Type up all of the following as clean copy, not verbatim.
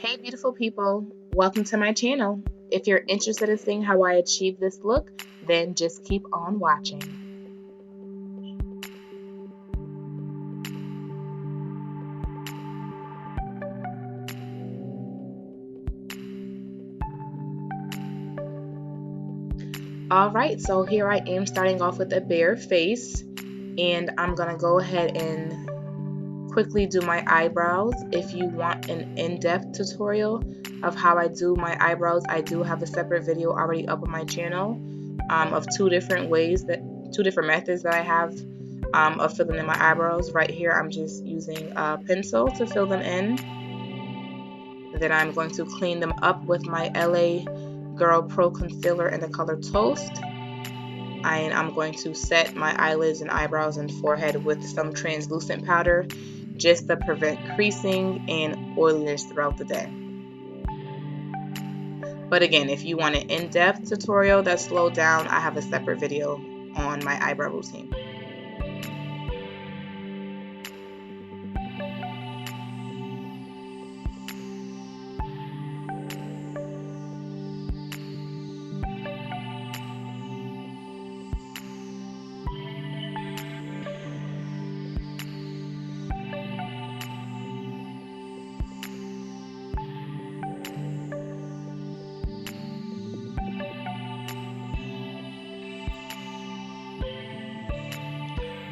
Hey beautiful people, welcome to my channel. If you're interested in seeing how I achieve this look, then just keep on watching. Alright, so here I am starting off with a bare face, and I'm gonna go ahead and quickly do my eyebrows. If you want an in-depth tutorial of how I do my eyebrows, I do have a separate video already up on my channel of two different methods that I have of filling in my eyebrows. Right here I'm just using a pencil to fill them in. Then I'm going to clean them up with my LA Girl Pro Concealer in the color Toast. And I'm going to set my eyelids and eyebrows and forehead with some translucent powder just to prevent creasing and oiliness throughout the day. But again, if you want an in-depth tutorial that's slowed down, I have a separate video on my eyebrow routine.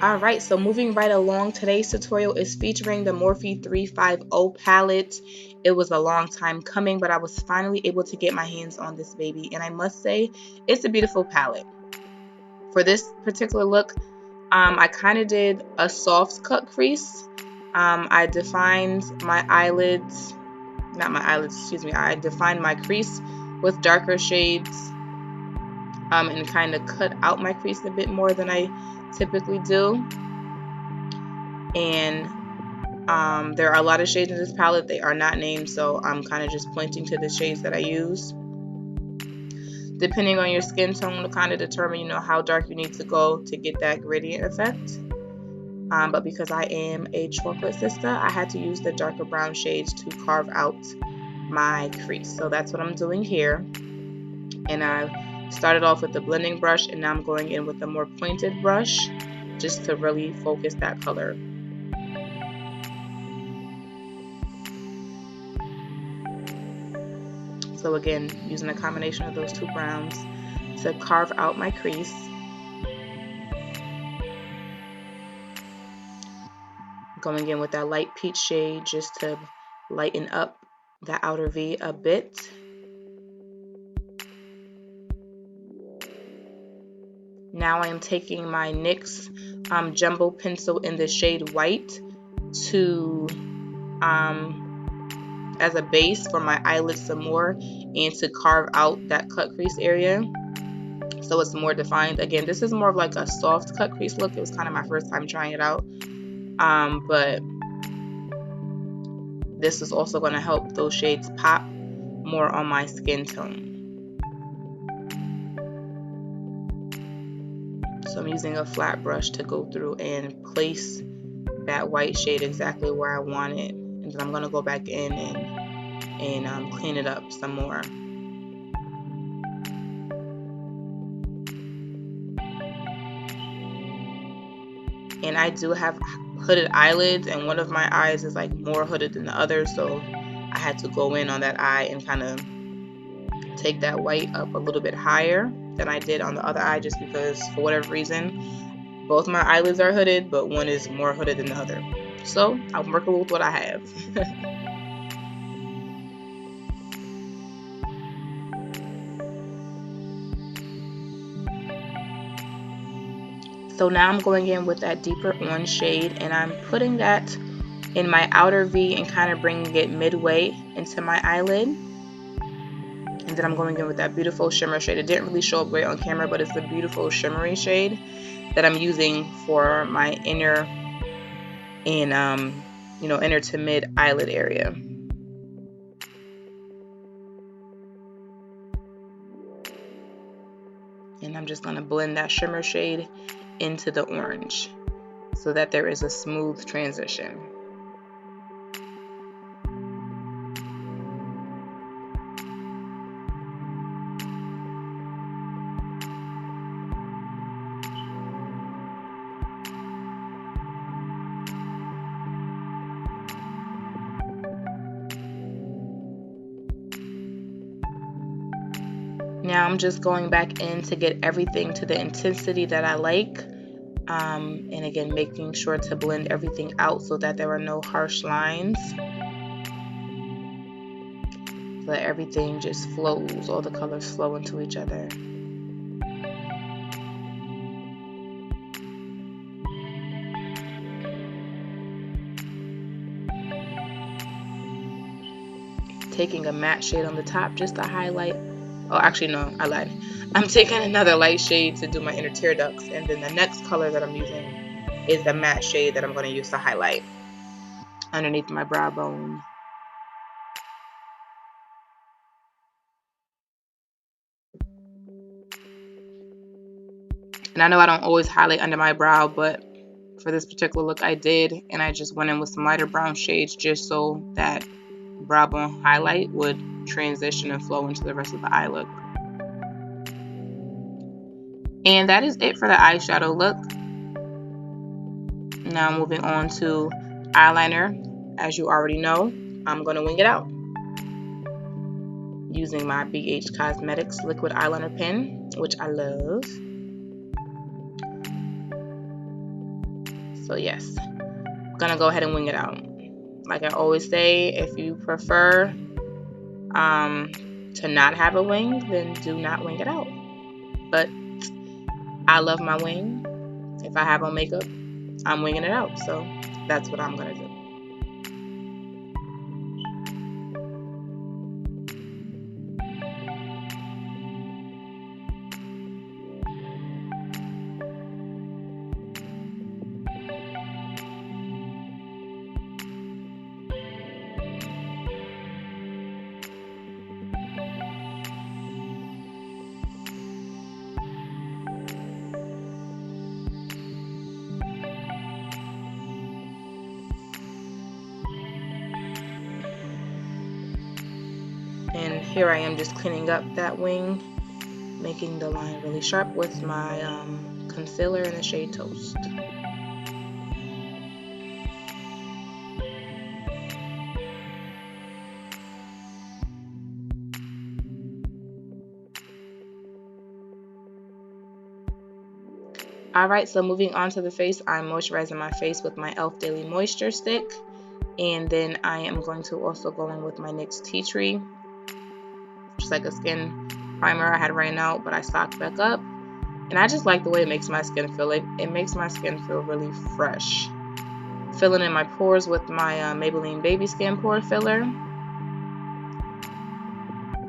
Alright, so moving right along, today's tutorial is featuring the Morphe 35o palette. It was a long time coming, but I was finally able to get my hands on this baby, and I must say, it's a beautiful palette. For this particular look, I kind of did a soft cut crease. I defined my eyelids, I defined my crease with darker shades and kind of cut out my crease a bit more than I typically do. And there are a lot of shades in this palette. They are not named, so I'm kind of just pointing to the shades that I use. Depending on your skin tone will kind of determine, how dark you need to go to get that gradient effect. But because I am a chocolate sister, I had to use the darker brown shades to carve out my crease. So that's what I'm doing here. And I started off with the blending brush, and now I'm going in with a more pointed brush just to really focus that color. So again, using a combination of those two browns to carve out my crease. Going in with that light peach shade just to lighten up the outer V a bit. Now I am taking my NYX Jumbo pencil in the shade White to as a base for my eyelids some more and to carve out that cut crease area so it's more defined. Again, this is more of like a soft cut crease look. It was kind of my first time trying it out, but this is also going to help those shades pop more on my skin tone. So I'm using a flat brush to go through and place that white shade exactly where I want it, and then I'm going to go back in and clean it up some more. And I do have hooded eyelids, and one of my eyes is like more hooded than the other, so I had to go in on that eye and kind of take that white up a little bit higher than I did on the other eye, just because for whatever reason both my eyelids are hooded, but one is more hooded than the other. So I'm working with what I have. So now I'm going in with that deeper orange shade, and I'm putting that in my outer V and kind of bringing it midway into my eyelid. And then I'm going in with that beautiful shimmer shade. It didn't really show up great on camera, but it's a beautiful shimmery shade that I'm using for my inner and inner to mid eyelid area. And I'm just going to blend that shimmer shade into the orange so that there is a smooth transition. Now I'm just going back in to get everything to the intensity that I like. And again, making sure to blend everything out so that there are no harsh lines. So that everything just flows, all the colors flow into each other. Taking a matte shade on the top just to highlight. Oh, actually no, I lied. I'm taking another light shade to do my inner tear ducts, and then the next color that I'm using is the matte shade that I'm going to use to highlight underneath my brow bone. And I know I don't always highlight under my brow, but for this particular look I did, and I just went in with some lighter brown shades just so that brow bone highlight would transition and flow into the rest of the eye look. And that is it for the eyeshadow look. Now moving on to eyeliner. As you already know, I'm going to wing it out using my BhCosmetics liquid eyeliner pen, which I love. So yes, I'm going to go ahead and wing it out. Like I always say, if you prefer to not have a wing, then do not wing it out. But I love my wing. If I have on makeup, I'm winging it out. So that's what I'm going to do. And here I am just cleaning up that wing, making the line really sharp with my concealer in the shade Toast. Alright, so moving on to the face, I'm moisturizing my face with my e.l.f. Daily Moisture Stick. And then I am going to also go in with my NYX Tea Tree, just like a skin primer I had ran out, but I stocked back up. And I just like the way it makes my skin feel. It makes my skin feel really fresh. Filling in my pores with my Maybelline Baby Skin Pore Filler.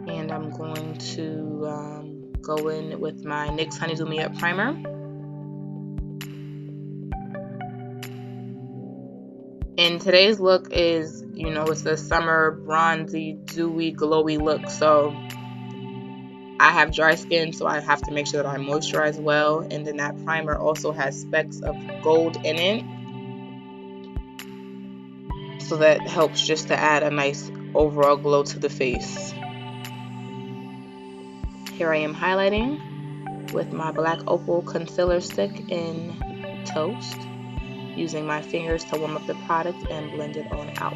And I'm going to go in with my NYX Honey Do Me Up Primer. And today's look is, you know, it's the summer bronzy, dewy, glowy look. So I have dry skin, so I have to make sure that I moisturize well. And then that primer also has specks of gold in it. So that helps just to add a nice overall glow to the face. Here I am highlighting with my black Opal concealer stick in Toast, using my fingers to warm up the product and blend it on out.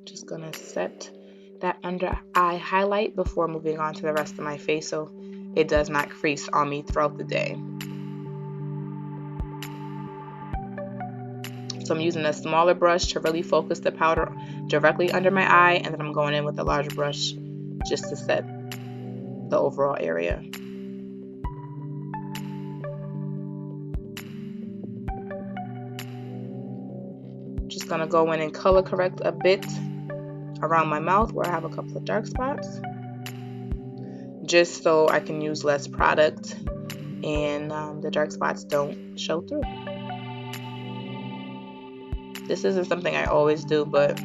Just gonna set that under eye highlight before moving on to the rest of my face so it does not crease on me throughout the day. So I'm using a smaller brush to really focus the powder directly under my eye, and then I'm going in with a larger brush just to set the overall area. Just gonna go in and color correct a bit around my mouth where I have a couple of dark spots, just so I can use less product and the dark spots don't show through. This isn't something I always do, but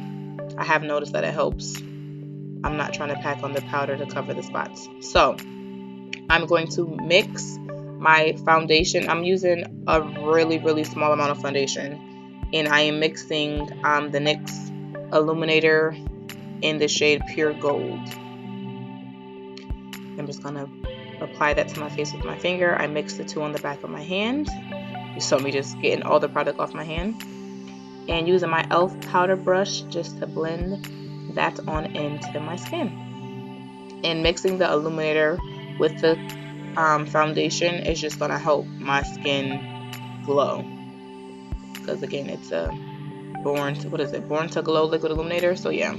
I have noticed that it helps. I'm not trying to pack on the powder to cover the spots. So I'm going to mix my foundation. I'm using a really small amount of foundation, and I am mixing the NYX Illuminator in the shade Pure Gold. I'm just gonna apply that to my face with my finger. I mix the two on the back of my hand. You saw me just getting all the product off my hand. And using my e.l.f. powder brush just to blend that on into my skin. And mixing the illuminator with the foundation is just going to help my skin glow. Because again, it's a Born to Glow liquid illuminator. So yeah,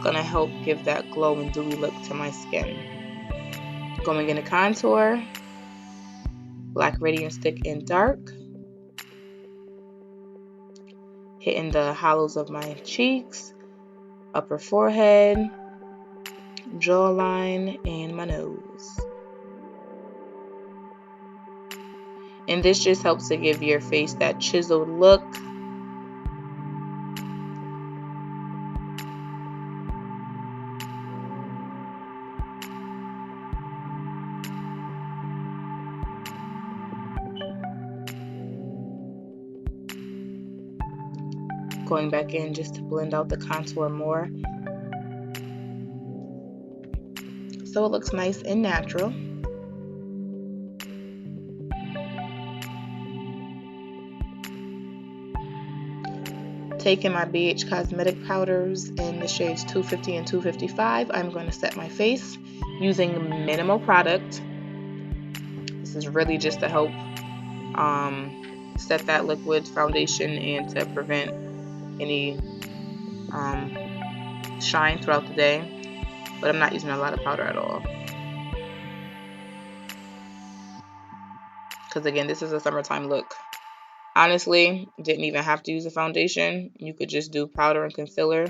gonna help give that glow and dewy look to my skin. Going into contour, black Radiance stick in dark, hitting the hollows of my cheeks, upper forehead, jawline, and my nose. And this just helps to give your face that chiseled look. Going back in just to blend out the contour more, so it looks nice and natural. Taking my BhCosmetics powders in the shades 250 and 255, I'm going to set my face using minimal product. This is really just to help set that liquid foundation and to prevent any shine throughout the day. But I'm not using a lot of powder at all. Because again, this is a summertime look. Honestly, didn't even have to use a foundation. You could just do powder and concealer.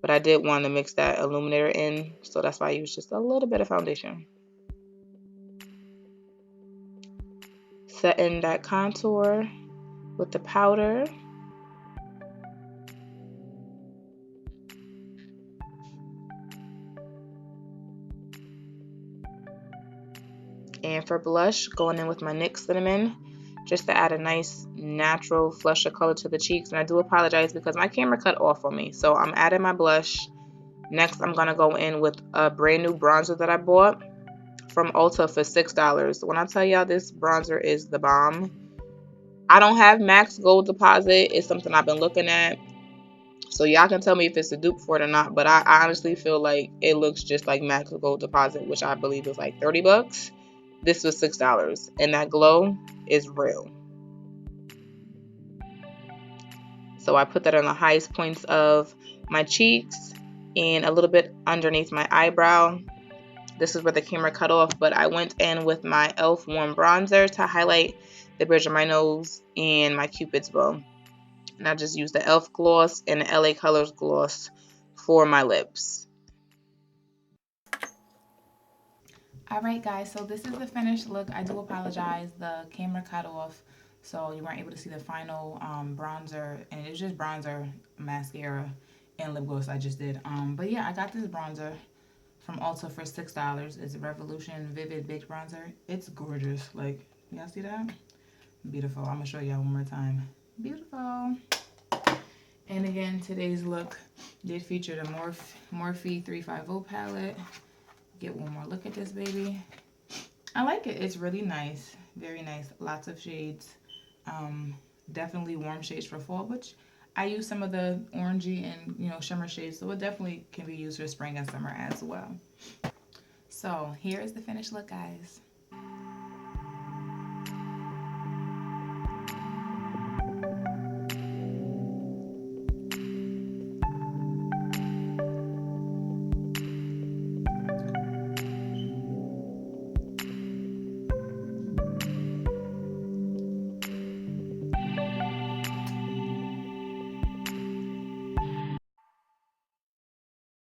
But I did want to mix that illuminator in, so that's why I used just a little bit of foundation. Setting that contour with the powder. And for blush, going in with my NYX Cinnamon, just to add a nice natural flush of color to the cheeks. And I do apologize because my camera cut off on me. So I'm adding my blush. Next, I'm going to go in with a brand new bronzer that I bought from ULTA for $6. When I tell y'all this bronzer is the bomb. I don't have Max Gold Deposit. It's something I've been looking at. So y'all can tell me if it's a dupe for it or not. But I honestly feel like it looks just like Max Gold Deposit, which I believe is like 30 bucks. This was $6, and that glow is real. So I put that on the highest points of my cheeks and a little bit underneath my eyebrow. This is where the camera cut off, but I went in with my e.l.f. warm bronzer to highlight the bridge of my nose and my cupid's bow. And I just used the e.l.f. gloss and the LA Colors gloss for my lips. Alright guys, so this is the finished look. I do apologize, the camera cut off, so you weren't able to see the final bronzer, and it's just bronzer, mascara, and lip gloss I just did. But yeah, I got this bronzer from ULTA for $6. It's a Revolution Vivid Big Bronzer. It's gorgeous. Like, y'all see that? Beautiful. I'm gonna show y'all one more time. Beautiful. And again, today's look did feature the Morphe 35o palette. Get one more look at this baby. I like it. It's really nice. Very nice. Lots of shades. Definitely warm shades for fall, which I use some of the orangey and shimmer shades, so it definitely can be used for spring and summer as well. So here is the finished look, guys.